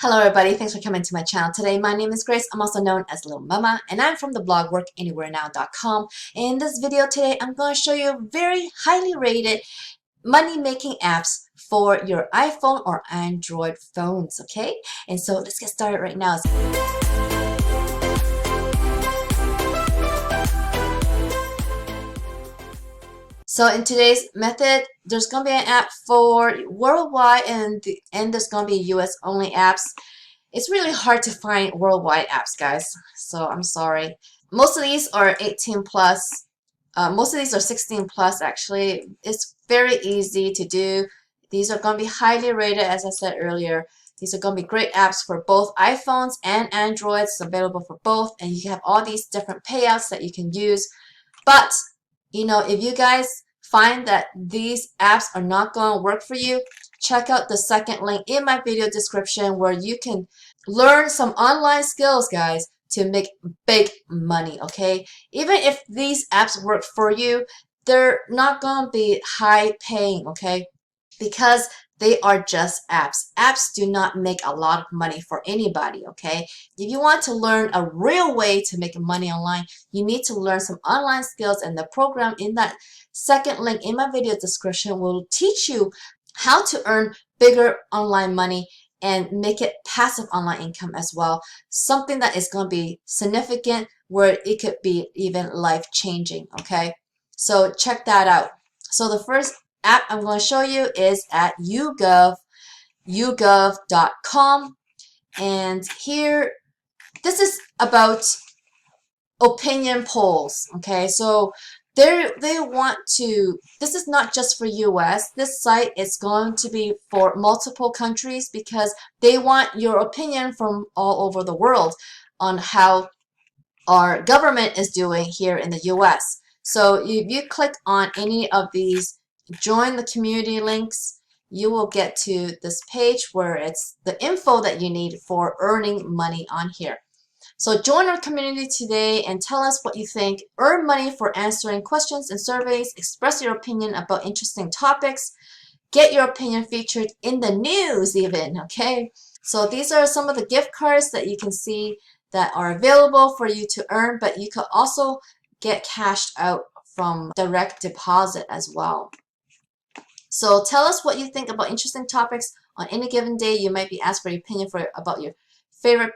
Hello everybody, thanks for coming to my channel today. My name is Grace. I'm also known as Littlemama, and I'm from the blog workanywherenow.com. In this video today, I'm going to show you very highly rated money-making apps for your iPhone or Android phones, okay? And so let's get started right now. So in today's method, there's going to be an app for worldwide and there's going to be US only apps. It's really hard to find worldwide apps, guys, so I'm sorry. Most of these are 18 plus. Most of these are 16 plus actually. It's very easy to do. These are going to be highly rated, as I said earlier. These are going to be great apps for both iPhones and Androids, available for both, and you have all these different payouts that you can use. But you know, if you guys find that these apps are not going to work for you, check out the second link in my video description where you can learn some online skills, guys, to make big money, okay? Even if these apps work for you, they're not going to be high paying, okay? Because they are just apps. Apps do not make a lot of money for anybody, okay? If you want to learn a real way to make money online, you need to learn some online skills, and the program in that second link in my video description will teach you how to earn bigger online money and make it passive online income as well. Something that is going to be significant, where it could be even life-changing, okay? So check that out. So the first app I'm going to show you is at YouGov, YouGov.com, and here, this is about opinion polls, okay? So they want to, this is not just for US. This site is going to be for multiple countries because they want your opinion from all over the world on how our government is doing here in the US. So if you click on any of these join the community links, you will get to this page where it's the info that you need for earning money on here. So join our community today and tell us what you think. Earn money for answering questions and surveys. Express your opinion about interesting topics. Get your opinion featured in the news even, okay? So these are some of the gift cards that you can see that are available for you to earn, but you could also get cashed out from direct deposit as well. So tell us what you think about interesting topics on any given day. You might be asked for your opinion about your favorite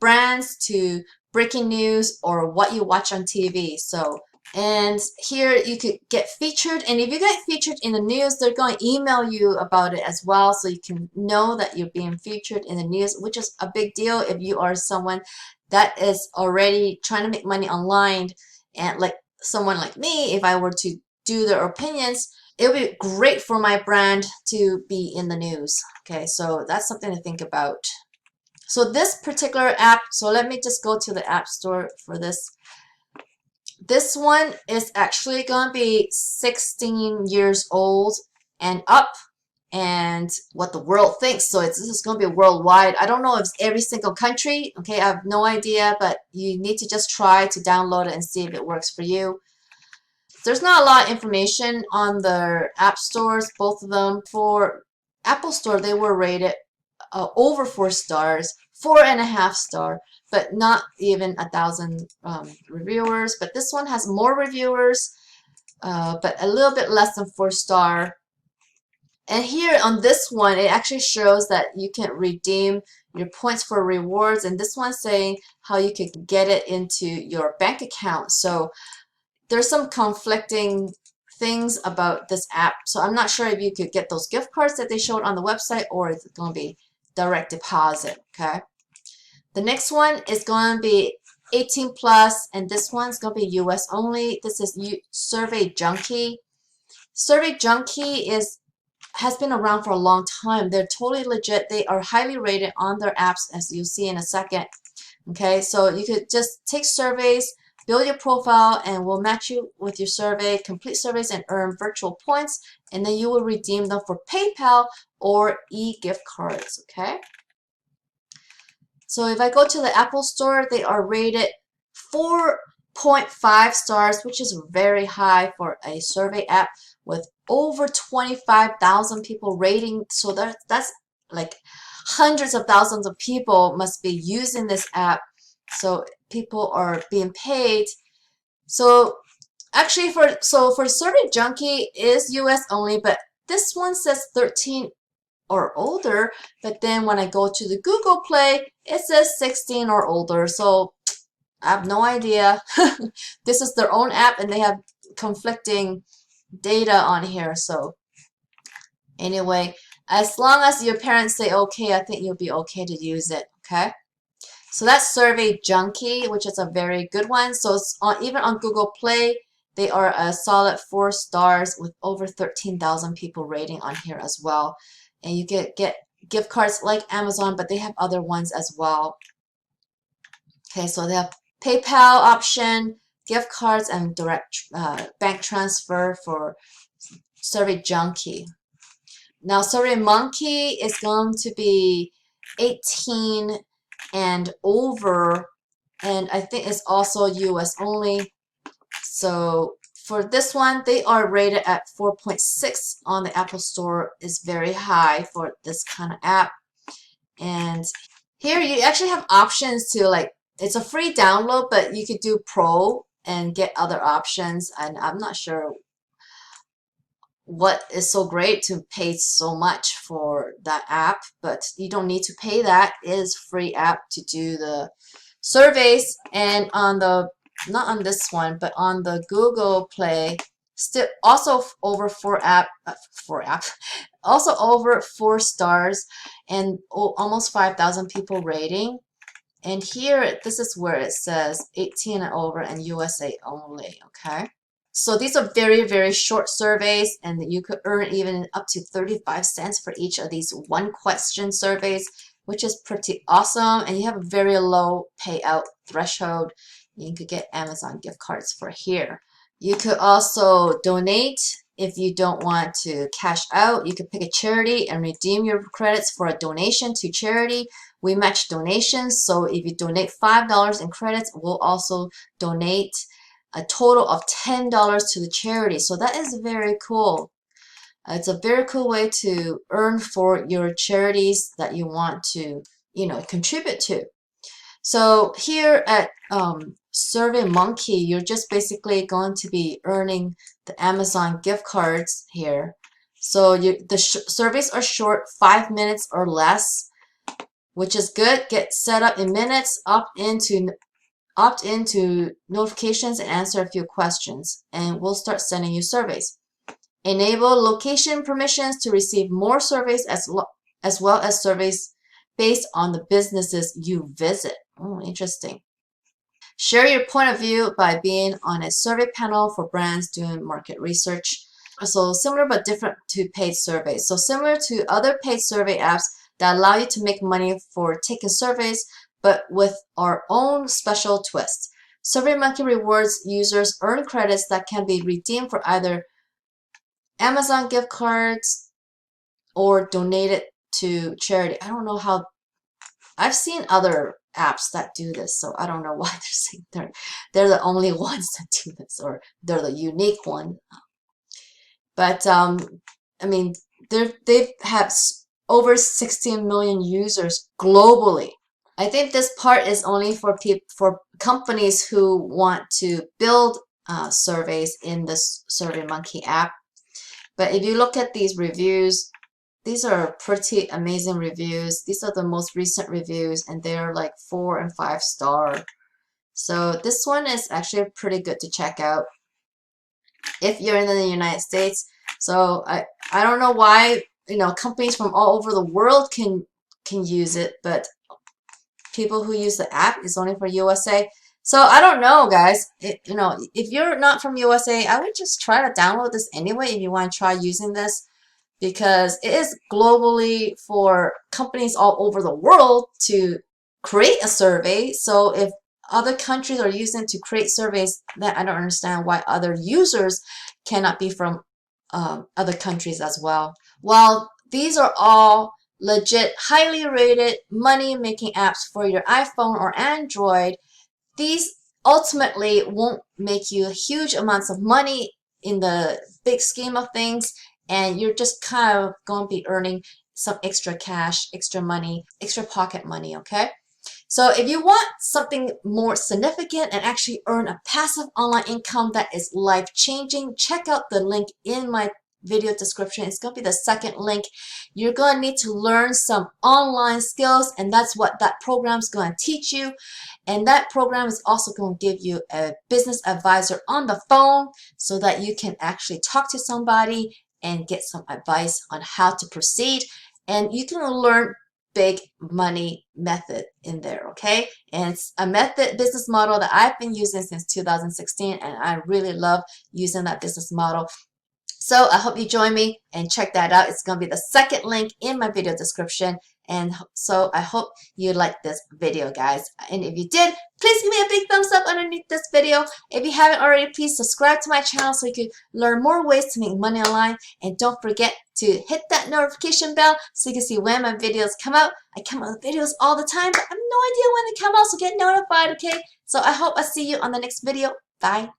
brands to breaking news or what you watch on TV. So, and here you could get featured, and if you get featured in the news, they're going to email you about it as well, so you can know that you're being featured in the news, which is a big deal if you are someone that is already trying to make money online, and like someone like me, if I were to do their opinions, it would be great for my brand to be in the news. Okay, so that's something to think about. So this particular app, so let me just go to the app store for this. This one is actually going to be 16 years old and up, and what the world thinks. So this is going to be worldwide. I don't know if it's every single country. Okay, I have no idea, but you need to just try to download it and see if it works for you. There's not a lot of information on their app stores, both of them. For Apple Store, they were rated over 4 stars, 4.5 star, but not even 1,000 reviewers. But this one has more reviewers, but a little bit less than 4 star. And here on this one, it actually shows that you can redeem your points for rewards. And this one's saying how you could get it into your bank account. So there's some conflicting things about this app. So I'm not sure if you could get those gift cards that they showed on the website, or it's going to be direct deposit, okay? The next one is going to be 18 plus, and this one's going to be US only. This is Survey Junkie. Survey Junkie has been around for a long time. They're totally legit. They are highly rated on their apps, as you'll see in a second. Okay, so you could just take surveys, build your profile, and we'll match you with your survey, complete surveys, and earn virtual points, and then you will redeem them for PayPal or e-gift cards, okay? So if I go to the Apple Store, they are rated 4.5 stars, which is very high for a survey app with over 25,000 people rating. So that's like hundreds of thousands of people must be using this app. So people are being paid. So actually for Survey Junkie is US only, but this one says 13 or older, but then when I go to the Google Play, it says 16 or older. So I have no idea. This is their own app and they have conflicting data on here. So anyway, as long as your parents say okay, I think you'll be okay to use it. Okay. So that's Survey Junkie, which is a very good one. So it's even on Google Play, they are a solid 4 stars with over 13,000 people rating on here as well. And you get gift cards like Amazon, but they have other ones as well. Okay, so they have PayPal option, gift cards, and direct bank transfer for Survey Junkie. Now, Survey Monkey is going to be 18 and over, and I think it's also US only. So for this one, they are rated at 4.6 on the Apple Store. Is very high for this kind of app. And here you actually have options to, like, it's a free download, but you could do Pro and get other options. And I'm not sure what is so great to pay so much for that app, but you don't need to pay that. It is free app to do the surveys. And on the, not on this one, but on the Google Play, still also over 4 also over 4 stars and almost 5,000 people rating. And here, this is where it says 18 and over and USA only, okay? So these are very, very short surveys, and you could earn even up to 35 cents for each of these one question surveys, which is pretty awesome. And you have a very low payout threshold. You could get Amazon gift cards for here. You could also donate if you don't want to cash out. You could pick a charity and redeem your credits for a donation to charity. We match donations, so if you donate $5 in credits, we'll also donate a total of $10 to the charity. So that is very cool. It's a very cool way to earn for your charities that you want to, contribute to. So here at Survey Monkey, you're just basically going to be earning the Amazon gift cards here. So the surveys are short, 5 minutes or less, which is good. Get set up in minutes, opt into notifications and answer a few questions, and we'll start sending you surveys. Enable location permissions to receive more surveys as well as surveys based on the businesses you visit. Oh, interesting. Share your point of view by being on a survey panel for brands doing market research. So similar but different to paid surveys. So similar to other paid survey apps that allow you to make money for taking surveys, but with our own special twist. SurveyMonkey rewards users earn credits that can be redeemed for either Amazon gift cards or donated to charity. I don't know how. I've seen other apps that do this, so I don't know why they're saying they're the only ones that do this, or they're the unique one. But I mean, they've had over 16 million users globally. I think this part is only for companies who want to build surveys in this SurveyMonkey app. But if you look at these reviews, these are pretty amazing reviews. These are the most recent reviews, and they're like 4 and 5 star. So this one is actually pretty good to check out if you're in the United States. So I don't know why companies from all over the world can use it, but people who use the app is only for USA. So I don't know, guys. If you're not from USA, I would just try to download this anyway if you want to try using this, because it is globally for companies all over the world to create a survey. So if other countries are using it to create surveys, then I don't understand why other users cannot be from other countries as well. While these are all legit, highly rated money-making apps for your iPhone or Android, these ultimately won't make you huge amounts of money in the big scheme of things, and you're just kind of going to be earning some extra cash, extra money, extra pocket money, okay? So if you want something more significant and actually earn a passive online income that is life-changing, check out the link in my video description. It's going to be the second link. You're going to need to learn some online skills, and that's what that program is going to teach you. And that program is also going to give you a business advisor on the phone so that you can actually talk to somebody and get some advice on how to proceed. And you can learn big money method in there, okay? And it's a method business model that I've been using since 2016, and I really love using that business model. So I hope you join me and check that out. It's going to be the second link in my video description. And so I hope you like this video, guys. And if you did, please give me a big thumbs up underneath this video. If you haven't already, please subscribe to my channel so you can learn more ways to make money online. And don't forget to hit that notification bell so you can see when my videos come out. I come out with videos all the time, but I have no idea when they come out, so get notified, okay? So I hope I see you on the next video. Bye.